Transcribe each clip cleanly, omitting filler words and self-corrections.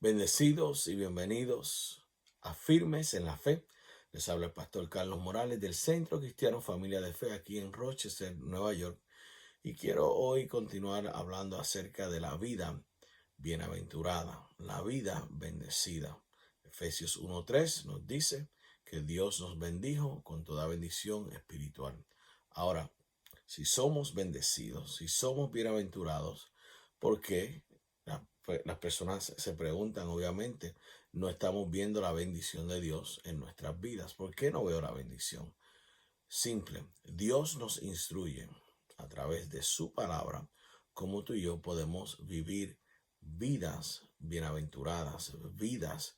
Bendecidos y bienvenidos a Firmes en la Fe. Les habla el pastor Carlos Morales del Centro Cristiano Familia de Fe aquí en Rochester, Nueva York. Y quiero hoy continuar hablando acerca de la vida bienaventurada, la vida bendecida. Efesios 1:3 nos dice que Dios nos bendijo con toda bendición espiritual. Ahora, si somos bendecidos, si somos bienaventurados, ¿por qué? Las personas se preguntan, obviamente, no estamos viendo la bendición de Dios en nuestras vidas. ¿Por qué no veo la bendición? Simple, Dios nos instruye a través de su palabra cómo tú y yo podemos vivir vidas bienaventuradas, vidas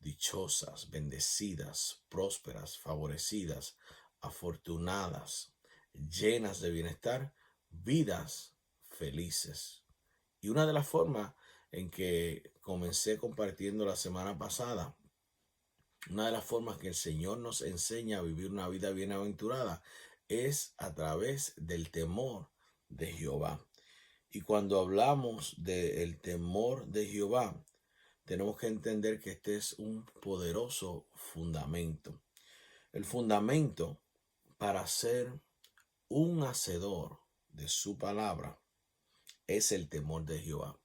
dichosas, bendecidas, prósperas, favorecidas, afortunadas, llenas de bienestar, vidas felices. Y una de las formas en que comencé compartiendo la semana pasada, una de las formas que el Señor nos enseña a vivir una vida bienaventurada es a través del temor de Jehová. Y cuando hablamos del temor de Jehová, tenemos que entender que este es un poderoso fundamento. El fundamento para ser un hacedor de su palabra es el temor de Jehová.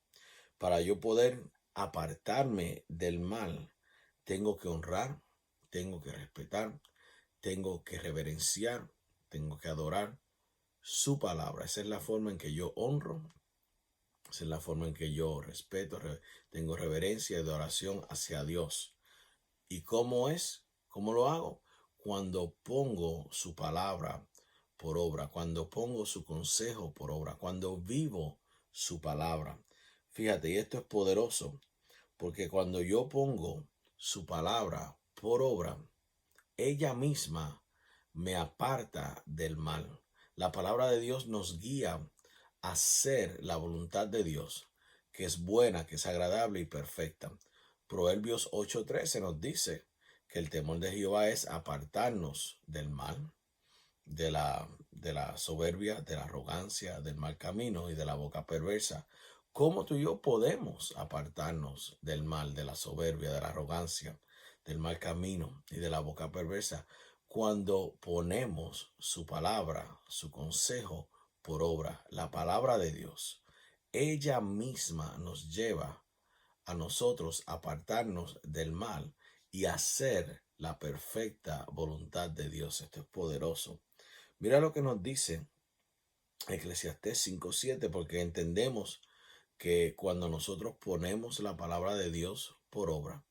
Para yo poder apartarme del mal, tengo que honrar, tengo que respetar, tengo que reverenciar, tengo que adorar su palabra. Esa es la forma en que yo honro, esa es la forma en que yo respeto, tengo reverencia y adoración hacia Dios. ¿Y cómo es? ¿Cómo lo hago? Cuando pongo su palabra por obra, cuando pongo su consejo por obra, cuando vivo su palabra. Fíjate, y esto es poderoso, porque cuando yo pongo su palabra por obra, ella misma me aparta del mal. La palabra de Dios nos guía a hacer la voluntad de Dios, que es buena, que es agradable y perfecta. Proverbios 8:13 nos dice que el temor de Jehová es apartarnos del mal, de la soberbia, de la arrogancia, del mal camino y de la boca perversa. ¿Cómo tú y yo podemos apartarnos del mal, de la soberbia, de la arrogancia, del mal camino y de la boca perversa? Cuando ponemos su palabra, su consejo por obra, la palabra de Dios. Ella misma nos lleva a nosotros a apartarnos del mal y hacer la perfecta voluntad de Dios. Esto es poderoso. Mira lo que nos dice Eclesiastés 5:7, porque entendemos que cuando nosotros ponemos la palabra de Dios por obra,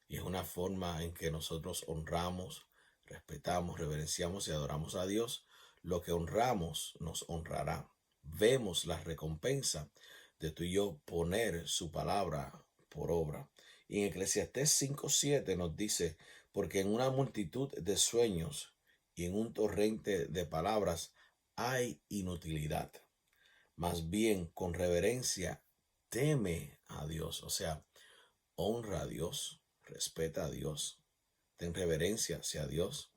y es una forma en que nosotros honramos, respetamos, reverenciamos y adoramos a Dios, lo que honramos nos honrará. Vemos la recompensa de tú y yo poner su palabra por obra. Y en Eclesiastés 5:7 nos dice, porque en una multitud de sueños y en un torrente de palabras hay inutilidad. Más bien, con reverencia, teme a Dios. O sea, honra a Dios, respeta a Dios, ten reverencia hacia Dios,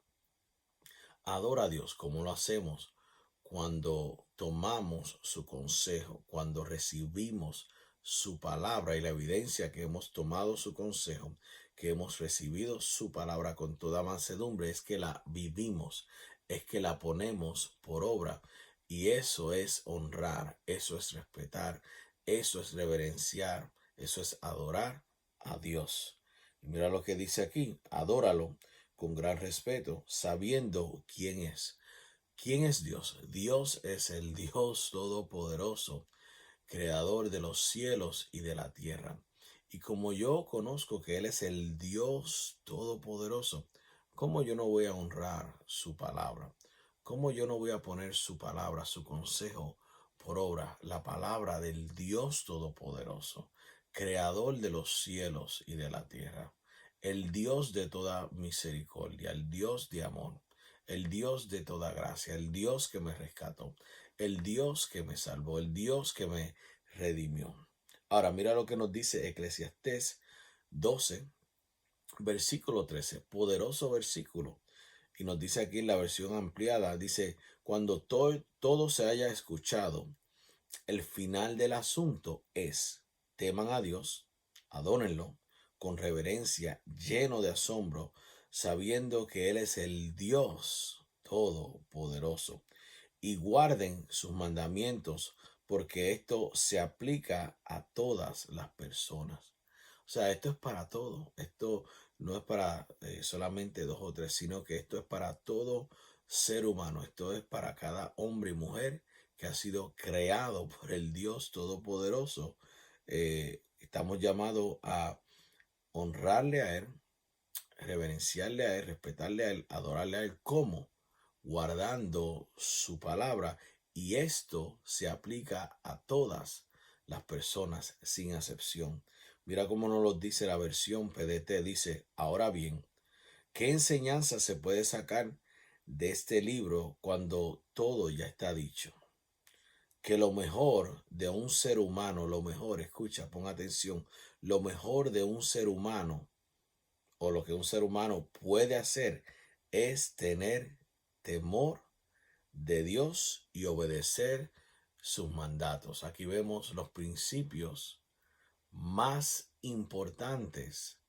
adora a Dios como lo hacemos cuando tomamos su consejo, cuando recibimos su palabra y la evidencia que hemos tomado su consejo, que hemos recibido su palabra con toda mansedumbre, es que la vivimos, es que la ponemos por obra. Y eso es honrar, eso es respetar, eso es reverenciar, eso es adorar a Dios. Y mira lo que dice aquí, adóralo con gran respeto, sabiendo quién es. ¿Quién es Dios? Dios es el Dios todopoderoso, creador de los cielos y de la tierra. Y como yo conozco que Él es el Dios todopoderoso, ¿cómo yo no voy a honrar su palabra? ¿Cómo yo no voy a poner su palabra, su consejo por obra? La palabra del Dios todopoderoso, creador de los cielos y de la tierra, el Dios de toda misericordia, el Dios de amor, el Dios de toda gracia, el Dios que me rescató, el Dios que me salvó, el Dios que me redimió. Ahora, mira lo que nos dice Eclesiastés 12, versículo 13, poderoso versículo. Y nos dice aquí en la versión ampliada, dice, cuando todo se haya escuchado, el final del asunto es, teman a Dios, adórenlo, con reverencia, lleno de asombro, sabiendo que Él es el Dios Todopoderoso, y guarden sus mandamientos, porque esto se aplica a todas las personas. O sea, esto es para todo. Esto no es para solamente dos o tres, sino que esto es para todo ser humano. Esto es para cada hombre y mujer que ha sido creado por el Dios Todopoderoso. Estamos llamados a honrarle a Él, reverenciarle a Él, respetarle a Él, adorarle a Él. ¿Cómo? Guardando su palabra. Y esto se aplica a todas las personas sin excepción. Mira cómo nos lo dice la versión PDT. Dice, ahora bien, ¿qué enseñanza se puede sacar de este libro cuando todo ya está dicho? Que lo mejor de un ser humano, lo mejor, escucha, pon atención, lo mejor de un ser humano o lo que un ser humano puede hacer es tener temor de Dios y obedecer sus mandatos. Aquí vemos los principios más importantes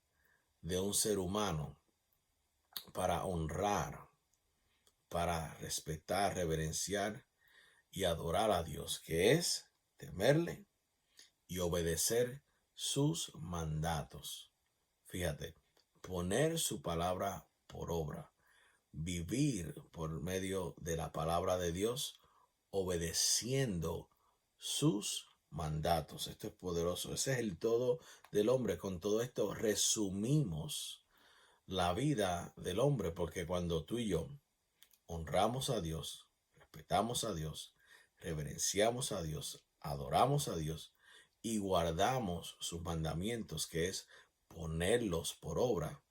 de un ser humano para honrar, para respetar, reverenciar y adorar a Dios, que es temerle y obedecer sus mandatos. Fíjate, poner su palabra por obra, vivir por medio de la palabra de Dios, obedeciendo sus mandatos. Esto es poderoso. Ese es el todo del hombre. Con todo esto resumimos la vida del hombre, porque cuando tú y yo honramos a Dios, respetamos a Dios, reverenciamos a Dios, adoramos a Dios y guardamos sus mandamientos, que es ponerlos por obra,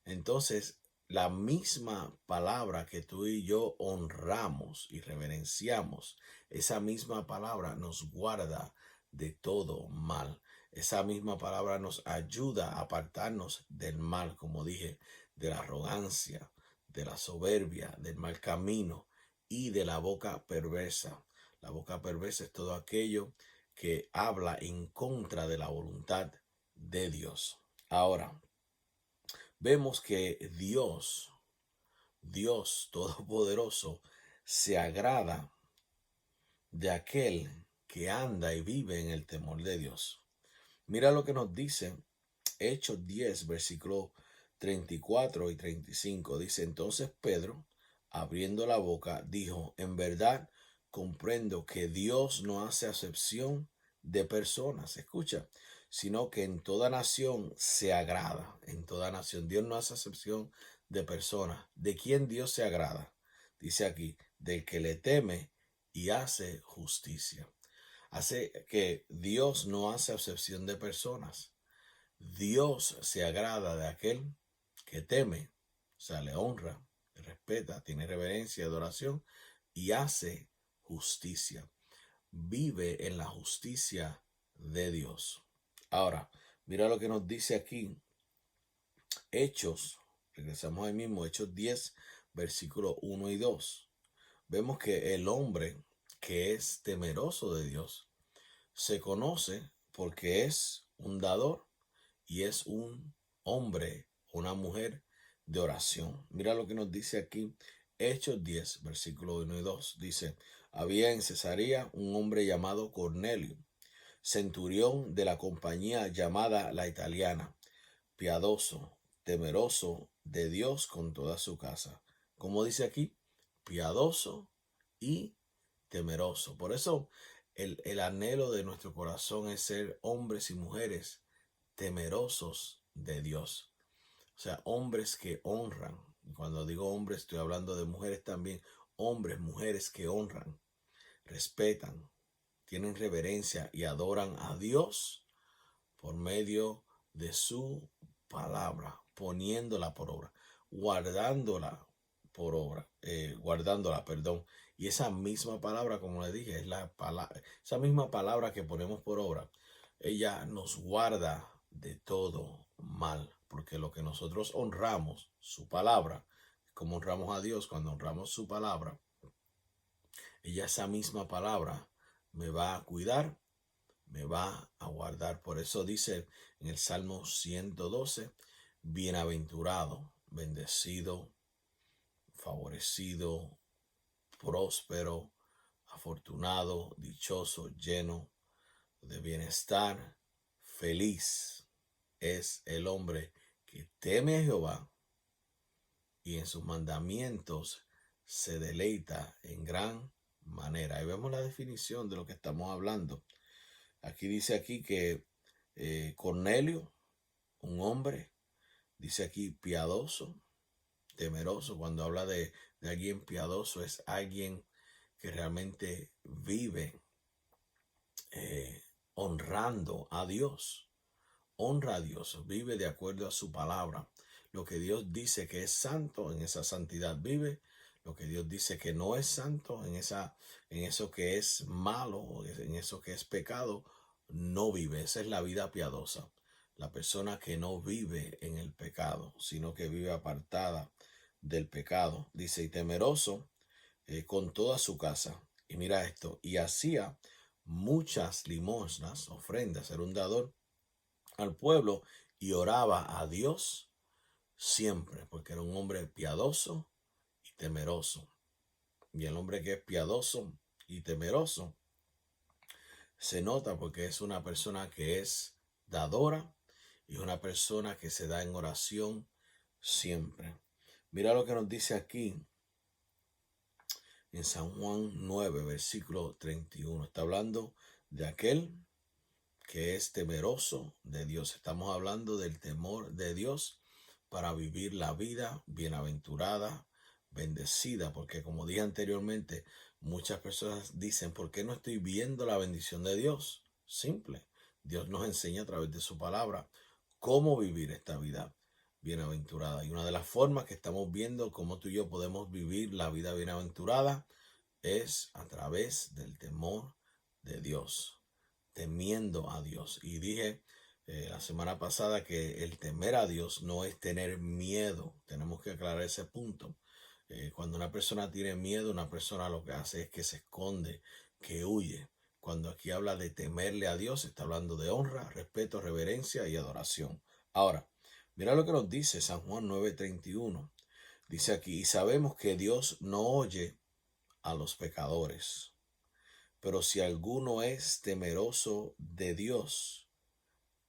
entonces la misma palabra que tú y yo honramos y reverenciamos, esa misma palabra nos guarda de todo mal. Esa misma palabra nos ayuda a apartarnos del mal, como dije, de la arrogancia, de la soberbia, del mal camino y de la boca perversa. La boca perversa es todo aquello que habla en contra de la voluntad de Dios. Ahora, vemos que Dios Todopoderoso, se agrada de aquel que anda y vive en el temor de Dios. Mira lo que nos dice Hechos 10, versículos 34 y 35. Dice, entonces Pedro, abriendo la boca, dijo, en verdad comprendo que Dios no hace acepción de personas. Escucha, sino que en toda nación se agrada. En toda nación. Dios no hace acepción de personas. ¿De quién Dios se agrada? Dice aquí, del que le teme y hace justicia. Hace que Dios no hace acepción de personas. Dios se agrada de aquel que teme, o sea, le honra, le respeta, tiene reverencia, adoración y hace justicia. Vive en la justicia de Dios. Ahora, mira lo que nos dice aquí Hechos, regresamos ahí mismo, Hechos 10, versículos 1 y 2. Vemos que el hombre que es temeroso de Dios se conoce porque es un dador y es un hombre, una mujer de oración. Mira lo que nos dice aquí Hechos 10, versículos 1 y 2. Dice, había en Cesarea un hombre llamado Cornelio, centurión de la compañía llamada La Italiana, piadoso, temeroso de Dios con toda su casa. Como dice aquí, piadoso y temeroso. Por eso el anhelo de nuestro corazón es ser hombres y mujeres temerosos de Dios. O sea, hombres que honran. Y cuando digo hombres, estoy hablando de mujeres también. Hombres, mujeres que honran, respetan, tienen reverencia y adoran a Dios por medio de su palabra, poniéndola por obra, guardándola por obra, guardándola, perdón. Y esa misma palabra, como le dije, es esa misma palabra que ponemos por obra. Ella nos guarda de todo mal, porque lo que nosotros honramos, su palabra, como honramos a Dios cuando honramos su palabra, ella esa misma palabra me va a cuidar, me va a guardar. Por eso dice en el Salmo 112, bienaventurado, bendecido, favorecido, próspero, afortunado, dichoso, lleno de bienestar, feliz es el hombre que teme a Jehová y en sus mandamientos se deleita en gran manera. Ahí vemos la definición de lo que estamos hablando. Aquí dice aquí que Cornelio, un hombre, dice aquí piadoso, temeroso. Cuando habla de alguien piadoso, es alguien que realmente vive honrando a Dios. Honra a Dios, vive de acuerdo a su palabra. Lo que Dios dice que es santo, en esa santidad vive. Lo que Dios dice que no es santo, en eso que es malo, en eso que es pecado, no vive. Esa es la vida piadosa. La persona que no vive en el pecado, sino que vive apartada del pecado. Dice, y temeroso con toda su casa. Y mira esto, y hacía muchas limosnas, ofrendas, era un dador al pueblo y oraba a Dios siempre, porque era un hombre piadoso y temeroso. Y el hombre que es piadoso y temeroso se nota porque es una persona que es dadora y una persona que se da en oración siempre. Mira lo que nos dice aquí en San Juan 9, versículo 31. Está hablando de aquel que es temeroso de Dios. Estamos hablando del temor de Dios para vivir la vida bienaventurada, bendecida, porque como dije anteriormente, muchas personas dicen, ¿por qué no estoy viendo la bendición de Dios? Simple. Dios nos enseña a través de su palabra cómo vivir esta vida bienaventurada. Y una de las formas que estamos viendo cómo tú y yo podemos vivir la vida bienaventurada es a través del temor de Dios, temiendo a Dios. Y dije la semana pasada que el temer a Dios no es tener miedo. Tenemos que aclarar ese punto. Cuando una persona tiene miedo, una persona lo que hace es que se esconde, que huye. Cuando aquí habla de temerle a Dios, está hablando de honra, respeto, reverencia y adoración. Ahora, mira lo que nos dice San Juan 9:31. Dice aquí, y sabemos que Dios no oye a los pecadores, pero si alguno es temeroso de Dios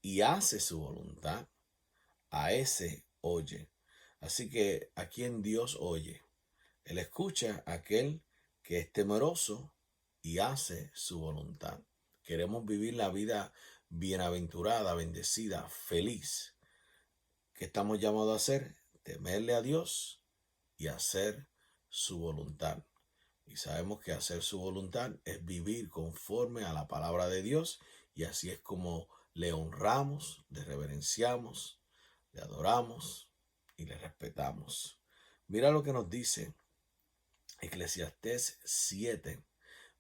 y hace su voluntad, a ese oye. Así que a quien Dios oye, Él escucha a aquel que es temeroso y hace su voluntad. Queremos vivir la vida bienaventurada, bendecida, feliz. ¿Qué estamos llamados a hacer? Temerle a Dios y hacer su voluntad. Y sabemos que hacer su voluntad es vivir conforme a la palabra de Dios, y así es como le honramos, le reverenciamos, le adoramos y le respetamos. Mira lo que nos dice Eclesiastés 7,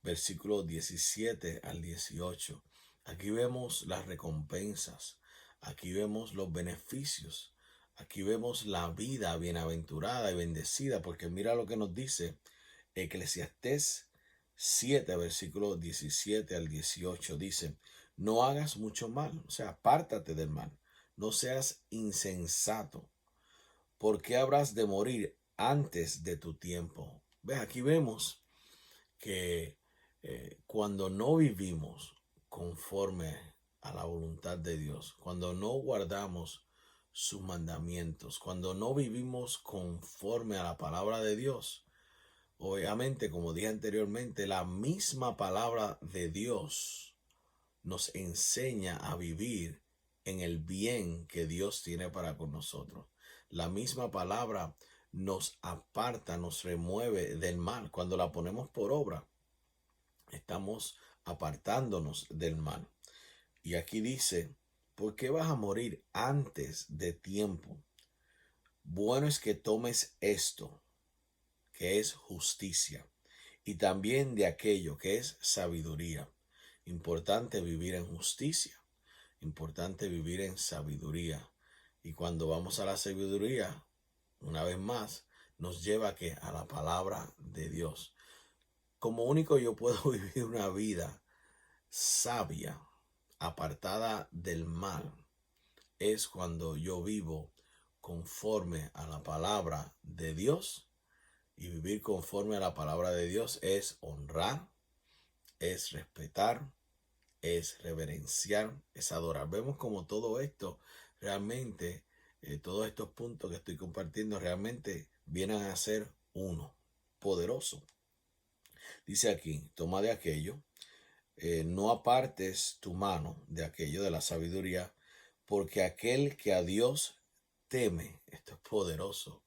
versículos 17 al 18. Aquí vemos las recompensas, aquí vemos los beneficios, aquí vemos la vida bienaventurada y bendecida, porque mira lo que nos dice Eclesiastés 7, versículos 17 al 18. Dice, no hagas mucho mal, o sea, apártate del mal, no seas insensato, porque habrás de morir antes de tu tiempo. ¿Ves? Aquí vemos que cuando no vivimos conforme a la voluntad de Dios, cuando no guardamos sus mandamientos, cuando no vivimos conforme a la palabra de Dios, obviamente, como dije anteriormente, la misma palabra de Dios nos enseña a vivir en el bien que Dios tiene para con nosotros. La misma palabra nos aparta, nos remueve del mal. Cuando la ponemos por obra, estamos apartándonos del mal. Y aquí dice, ¿por qué vas a morir antes de tiempo? Bueno es que tomes esto, que es justicia, y también de aquello que es sabiduría. Importante vivir en justicia, importante vivir en sabiduría. Y cuando vamos a la sabiduría, una vez más, nos lleva a la palabra de Dios. Como único yo puedo vivir una vida sabia, apartada del mal es cuando yo vivo conforme a la palabra de Dios. Y vivir conforme a la palabra de Dios es honrar, es respetar, es reverenciar, es adorar. Vemos como todo esto realmente, todos estos puntos que estoy compartiendo realmente vienen a ser uno, poderoso. Dice aquí, toma de aquello, no apartes tu mano de aquello de la sabiduría, porque aquel que a Dios teme, esto es poderoso,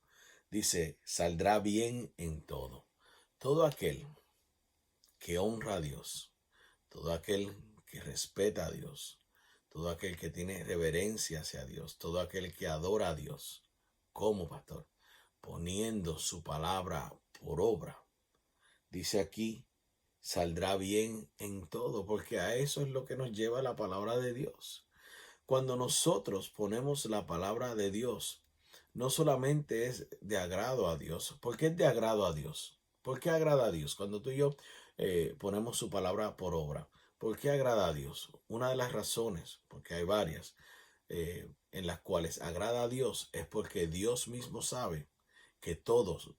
dice, saldrá bien en todo. Todo aquel que honra a Dios, todo aquel que respeta a Dios, todo aquel que tiene reverencia hacia Dios, todo aquel que adora a Dios, como pastor, poniendo su palabra por obra. Dice aquí, saldrá bien en todo, porque a eso es lo que nos lleva la palabra de Dios. Cuando nosotros ponemos la palabra de Dios, no solamente es de agrado a Dios. ¿Por qué es de agrado a Dios? ¿Por qué agrada a Dios? Cuando tú y yo ponemos su palabra por obra. ¿Por qué agrada a Dios? Una de las razones, porque hay varias, en las cuales agrada a Dios es porque Dios mismo sabe que todo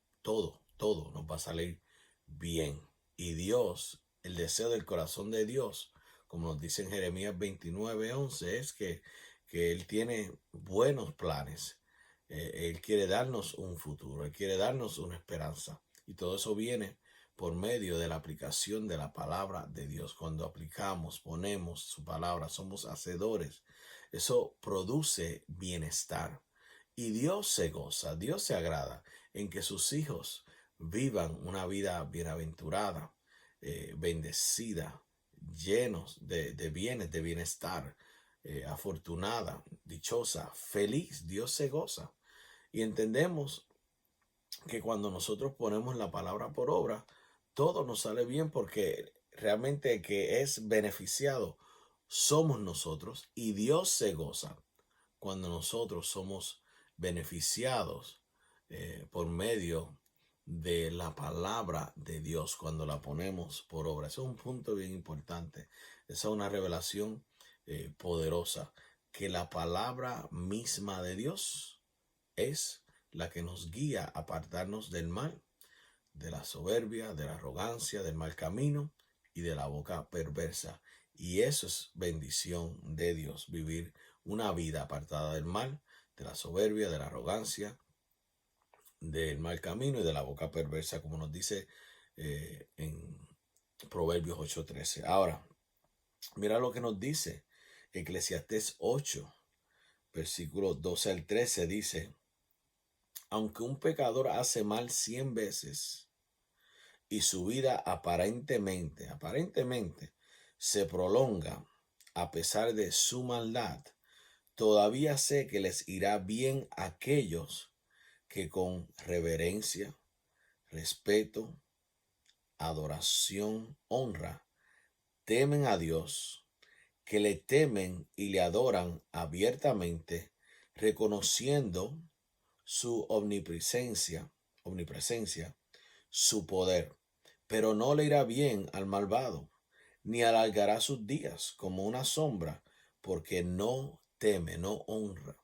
nos va a salir bien. Y Dios, el deseo del corazón de Dios, como nos dice en Jeremías 29:11, es que Él tiene buenos planes. Él quiere darnos un futuro, Él quiere darnos una esperanza. Y todo eso viene por medio de la aplicación de la palabra de Dios. Cuando aplicamos, ponemos su palabra, somos hacedores. Eso produce bienestar. Y Dios se goza, Dios se agrada en que sus hijos vivan una vida bienaventurada, bendecida, llenos de bienes, de bienestar, afortunada, dichosa, feliz. Dios se goza. Y entendemos que cuando nosotros ponemos la palabra por obra, todo nos sale bien porque realmente el que es beneficiado somos nosotros y Dios se goza cuando nosotros somos beneficiados por medio de la palabra de Dios, cuando la ponemos por obra. Eso es un punto bien importante. Esa es una revelación poderosa, que la palabra misma de Dios es la que nos guía a apartarnos del mal, de la soberbia, de la arrogancia, del mal camino y de la boca perversa. Y eso es bendición de Dios, vivir una vida apartada del mal, de la soberbia, de la arrogancia, del mal camino y de la boca perversa, como nos dice en Proverbios 8:13. Ahora, mira lo que nos dice Eclesiastés 8, versículos 12 al 13, dice, aunque un pecador hace mal 100 veces y su vida aparentemente se prolonga a pesar de su maldad, todavía sé que les irá bien a aquellos que con reverencia, respeto, adoración, honra, temen a Dios, que le temen y le adoran abiertamente, reconociendo su omnipresencia, su poder. Pero no le irá bien al malvado, ni alargará sus días como una sombra, porque no teme, no honra,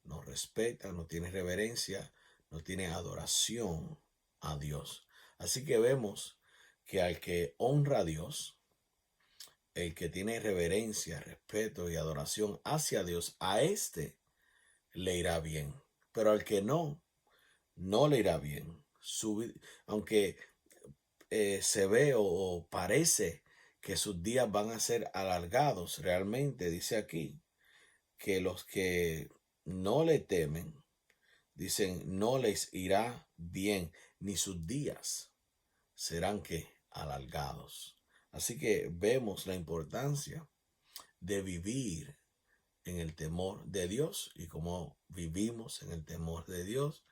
no respeta, no tiene reverencia, no tiene adoración a Dios. Así que vemos que al que honra a Dios, el que tiene reverencia, respeto y adoración hacia Dios, a este le irá bien. Pero al que no le irá bien. Aunque se ve o parece que sus días van a ser alargados, realmente dice aquí que los que no le temen, dicen, no les irá bien, ni sus días serán que alargados. Así que vemos la importancia de vivir en el temor de Dios y cómo vivimos en el temor de Dios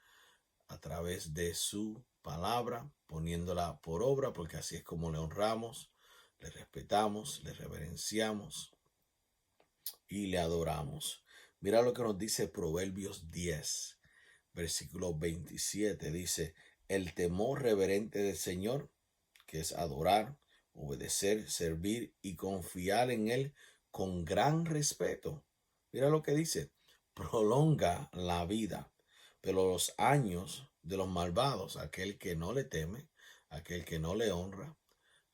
a través de su palabra, poniéndola por obra, porque así es como le honramos, le respetamos, le reverenciamos y le adoramos. Mira lo que nos dice Proverbios 10, versículo 27. Dice, el temor reverente del Señor, que es adorar, obedecer, servir y confiar en Él, con gran respeto. Mira lo que dice, prolonga la vida, pero los años de los malvados, aquel que no le teme, aquel que no le honra,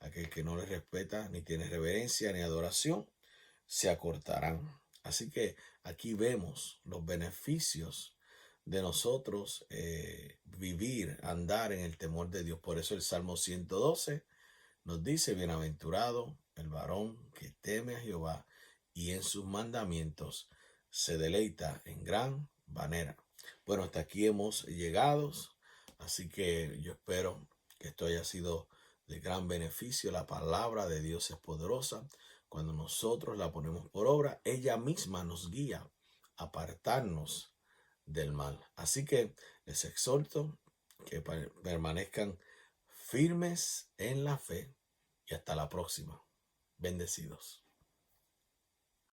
aquel que no le respeta, ni tiene reverencia ni adoración, se acortarán. Así que aquí vemos los beneficios de nosotros vivir, andar en el temor de Dios. Por eso el Salmo 112 nos dice, bienaventurado el varón que teme a Jehová y en sus mandamientos se deleita en gran manera. Bueno, hasta aquí hemos llegado, así que yo espero que esto haya sido de gran beneficio. La palabra de Dios es poderosa. Cuando nosotros la ponemos por obra, ella misma nos guía a apartarnos del mal. Así que les exhorto que permanezcan firmes en la fe y hasta la próxima. Bendecidos.